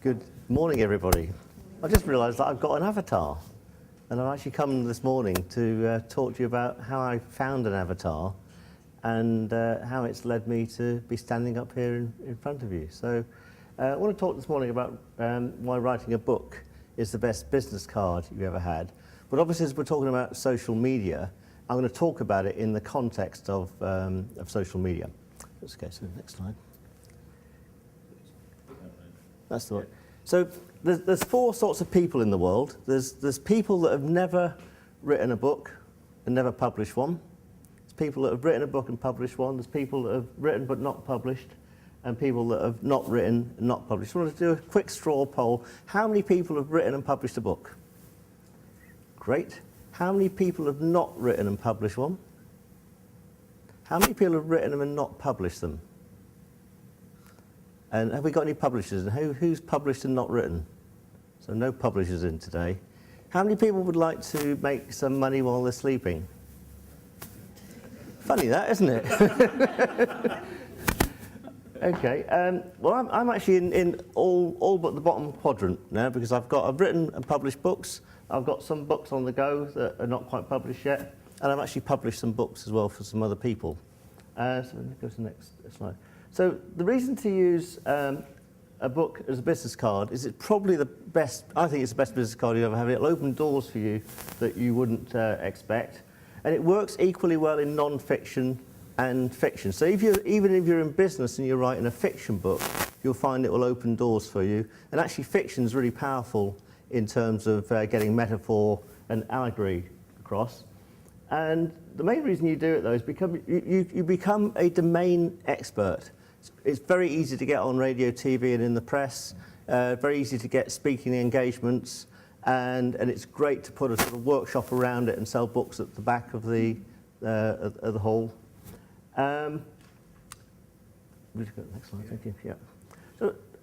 Good morning, everybody. I just realised that I've got an avatar, and I've actually come this morning to talk to you about how I found an avatar and how it's led me to be standing up here in front of you. So I want to talk this morning about why writing a book is the best business card you've ever had. But obviously, as we're talking about social media, I'm going to talk about it in the context of social media. Let's go to the next slide. That's the one. So there's four sorts of people in the world. There's people that have never written a book and never published one. There's people that have written a book and published one. There's people that have written but not published, and people that have not written and not published. I want to do a quick straw poll. How many people have written and published a book? Great. How many people have not written and published one? How many people have written them and not published them? And have we got any publishers? And who's published and not written? So no publishers in today. How many people would like to make some money while they're sleeping? Funny that, isn't it? Okay. Well, I'm actually in all but the bottom quadrant now, because I've written and published books. I've got some books on the go that are not quite published yet, and I've actually published some books as well for some other people. So let's go to the next slide. So the reason to use a book as a business card is it's probably the best, I think it's the best business card you ever have. It'll open doors for you that you wouldn't expect. And it works equally well in non-fiction and fiction. So even if you're in business and you're writing a fiction book, you'll find it will open doors for you. And actually fiction is really powerful in terms of getting metaphor and allegory across. And the main reason you do it, though, is you become a domain expert. It's very easy to get on radio, TV, and in the press. Very easy to get speaking engagements, and it's great to put a sort of workshop around it and sell books at the back of the hall. We'll just go to the next slide. Thank you. Yeah.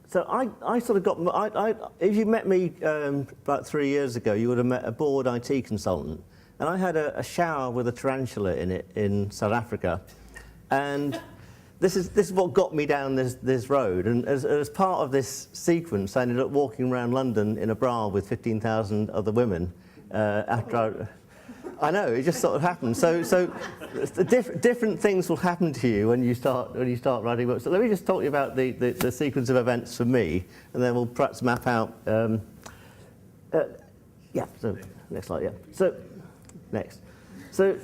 So I sort of got. If you met me about 3 years ago, you would have met a bored IT consultant. And I had a shower with a tarantula in it in South Africa, and this is what got me down this road. And as part of this sequence, I ended up walking around London in a bra with 15,000 other women. I know, it just sort of happened. So different things will happen to you when you start writing books. So let me just talk to you about the sequence of events for me, and then we'll perhaps map out. Yeah. So next slide. Yeah. So. Next. So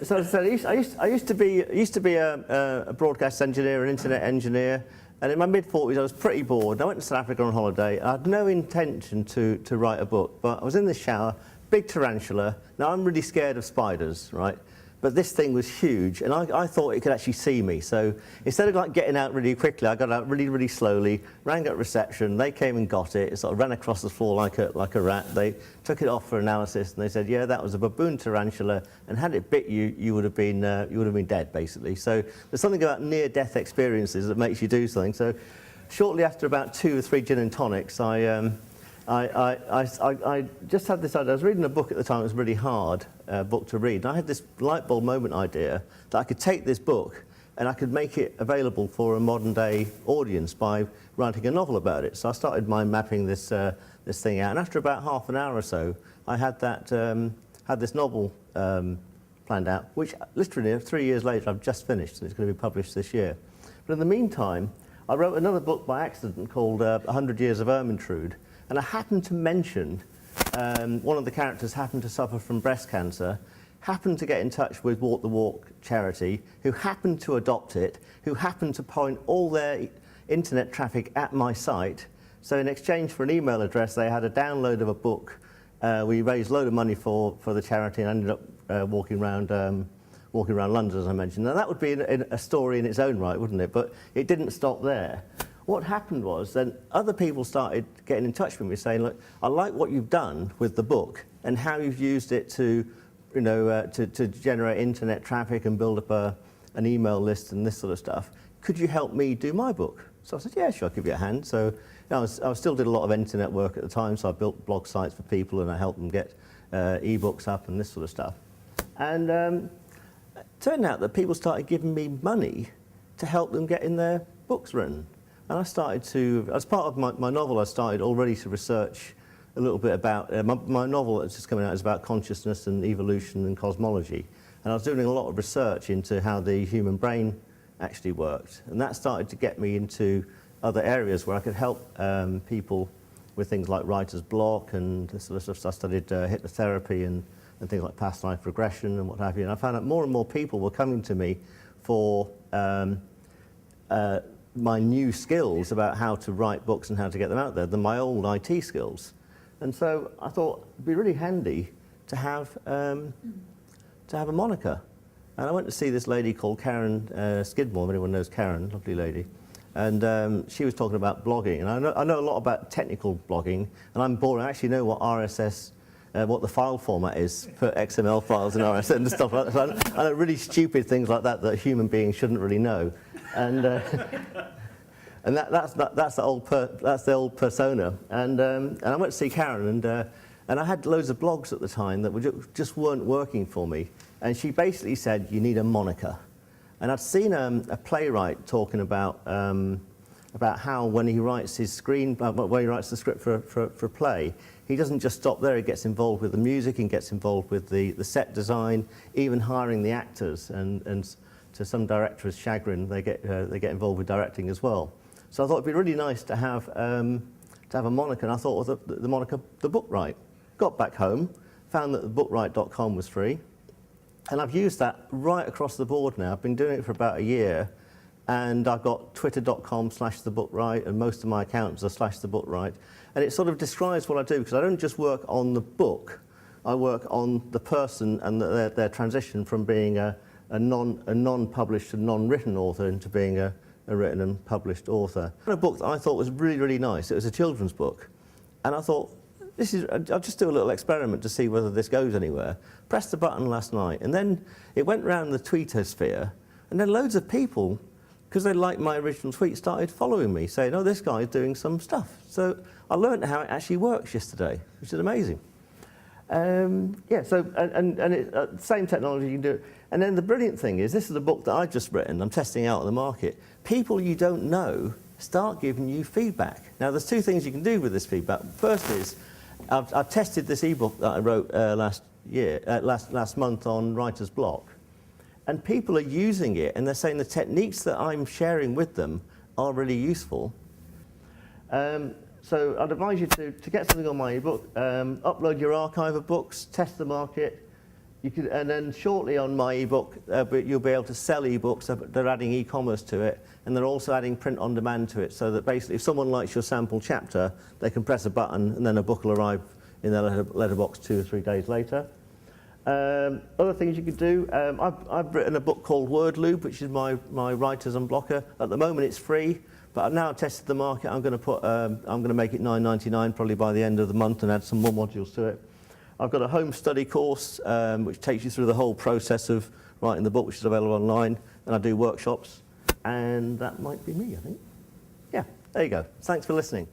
I used to be a broadcast engineer, an internet engineer, and in my mid-40s I was pretty bored. I went to South Africa on holiday. I had no intention to write a book, but I was in the shower, big tarantula. Now I'm really scared of spiders, right? But this thing was huge, and I thought it could actually see me. So instead of like getting out really quickly, I got out really, really slowly, rang up reception. They came and got it. It sort of ran across the floor like a rat. They took it off for analysis, and they said, yeah, that was a baboon tarantula, and had it bit you, you would have been dead, basically. So there's something about near-death experiences that makes you do something. So shortly after about 2 or 3 gin and tonics, I just had this idea. I was reading a book at the time. It was a really hard book to read. And I had this light bulb moment idea that I could take this book and I could make it available for a modern day audience by writing a novel about it. So I started mind mapping this thing out. And after about half an hour or so, I had this novel planned out, which literally 3 years later I've just finished, and it's going to be published this year. But in the meantime, I wrote another book by accident called 100 Years of Ermintrude. And I happened to mention one of the characters happened to suffer from breast cancer, happened to get in touch with Walk the Walk charity, who happened to adopt it, who happened to point all their internet traffic at my site. So in exchange for an email address, they had a download of a book. We raised a load of money for the charity and ended up walking around London, as I mentioned. Now that would be a story in its own right, wouldn't it? But it didn't stop there. What happened was then other people started getting in touch with me saying, look, I like what you've done with the book and how you've used it to, to generate internet traffic and build up an email list and this sort of stuff. Could you help me do my book? So I said, yeah, sure, I'll give you a hand. So I still did a lot of internet work at the time, so I built blog sites for people and I helped them get ebooks up and this sort of stuff. And it turned out that people started giving me money to help them get in their books written, And I started to, as part of my novel, I started already to research a little bit about, my novel that's just coming out is about consciousness and evolution and cosmology. And I was doing a lot of research into how the human brain actually worked. And that started to get me into other areas where I could help people with things like writer's block and this sort of stuff. I studied hypnotherapy and things like past life regression and what have you. And I found that more and more people were coming to me for my new skills about how to write books and how to get them out there than my old IT skills. And so I thought it'd be really handy to have a moniker. And I went to see this lady called Karen Skidmore, if anyone knows Karen, lovely lady. And she was talking about blogging. And I know a lot about technical blogging, and I'm bored. I actually know what RSS, what the file format is for XML files and RSS and stuff like that. So I know really stupid things like that that human beings shouldn't really know. And and that's the old persona. And I went to see Karen, and I had loads of blogs at the time that just weren't working for me. And she basically said, you need a moniker. And I'd seen a playwright talking about how when he writes his when he writes the script for a play, he doesn't just stop there. He gets involved with the music and gets involved with the set design, even hiring the actors. And to some directors' chagrin, they get involved with directing as well. So I thought it'd be really nice to have a moniker. And I thought of the moniker, The Bookright. Got back home, found that thebookright.com was free. And I've used that right across the board now. I've been doing it for about a year, and I've got twitter.com/thebookright, and most of my accounts are /thebookright. And it sort of describes what I do, because I don't just work on the book, I work on the person and their transition from being a non-published and non-written author into being a written and published author. A book that I thought was really, really nice. It was a children's book. And I thought, I'll just do a little experiment to see whether this goes anywhere. Pressed the button last night, and then it went around the tweetosphere, and then loads of people, because they liked my original tweet, started following me, saying, oh, this guy's doing some stuff. So I learned how it actually works yesterday, which is amazing. Yeah, so, same technology, you can do it. And then the brilliant thing is, this is a book that I've just written, I'm testing out on the market. People you don't know start giving you feedback. Now, there's two things you can do with this feedback. First is, I've tested this ebook that I wrote last month on writer's block, and people are using it, and they're saying the techniques that I'm sharing with them are really useful. So I'd advise you to get something on my ebook, upload your archive of books, test the market. And then shortly on my ebook, you'll be able to sell ebooks. They're adding e-commerce to it, and they're also adding print on demand to it, so that basically if someone likes your sample chapter, they can press a button and then a book will arrive in their letterbox 2 or 3 days later. Other things you could do, I've written a book called Word Loop, which is my writer's unblocker. At the moment it's free, but I've now tested the market. I'm going to make it $9.99 probably by the end of the month and add some more modules to it. I've got a home study course which takes you through the whole process of writing the book, which is available online, and I do workshops, and that might be me, I think. Yeah, there you go. Thanks for listening.